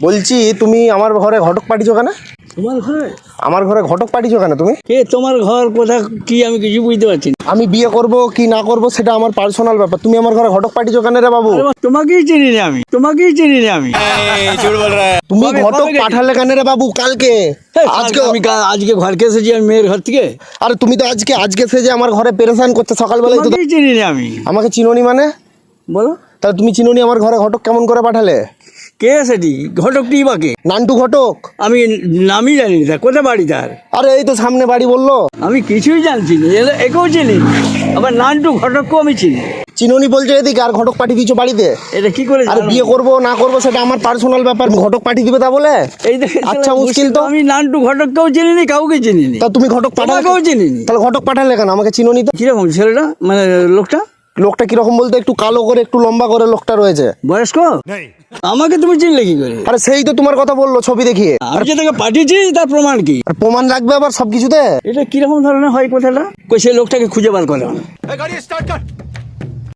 বলছি তুমি আমার ঘরে ঘটক পাঠিয়েছো কেন? তোমার ঘরে? আমার ঘরে ঘটক পাঠিয়েছো কেন তুমি? কে তোমার ঘর কোথা কি আমি কিছু বুঝতে পারছি না। আমি বিয়ে করব কি না করব সেটা আমার পার্সোনাল ব্যাপার, তুমি আমার ঘরে ঘটক পাঠিয়েছো কেন রে বাবু? আরে বাবা, তোমাকেই চিনি না আমি, তোমাকেই চিনি না আমি। তুমি কবে ঘটক গেছিলে? পাঠালে কেন রে বাবু? কালকে। আজকে আমি আজকে ঘরকে এসেছি আমি মেয়ের ঘর থেকে। আরে তুমি তো আজকে আজকে সেজে আমার ঘরে পেরেশান করতে সকালবেলায় তো। তোমাকেই চিনি না আমি। আমাকে চিনোনি মানে? বলো তাহলে তুমি চিনোনি আমার ঘরে ঘটক কেমন করে পাঠালে? কে সেটি ঘটকটি বাকে? নান্টু ঘটক। আমি নামই জানি না, কোথায় বাড়ি তার? আরে এই তো সামনে বাড়ি বললো। আমি কিছুই জানছি না, একেও চিনি না। আবার নান্টু ঘটককেও আমি চিনি। চিনোনি বলছো এদিকে, আর ঘটক পাঠিয়ে দিচ্ছ বাড়িতে। এটা কি করে আর জানো? বিয়ে করবো না করবো সেটা আমার পার্সোনাল ব্যাপার, ঘটক পাঠিয়ে দিবে তা বলে? এই দেখে আচ্ছা, মুশকিল তো। আমি নান্টু ঘটককেও চিনি নি, কাউকে চিনি নি। তা তুমি ঘটক পাঠালে? তোমাকেও চিনি নি। তাহলে ঘটক পাঠালে কেন? আমাকে চিনোনি তো। কিরকম ছেলেটা, মানে লোকটা? লোকটা কিরকম বলতে একটু কালো করে একটু লম্বা করে লোকটা রয়েছে। বয়স্ক? আমাকে তুমি চিনলে কি করে? আরে সেই তো তোমার কথা বললো ছবি দেখিয়ে। আমি যে তাকে পাঠিয়েছি তার প্রমাণ কি? আর প্রমাণ লাগবে আবার সবকিছুতে। এটা কিরকম ধরনের হয় কথাটা? কই সেই লোকটাকে খুঁজে বার করো।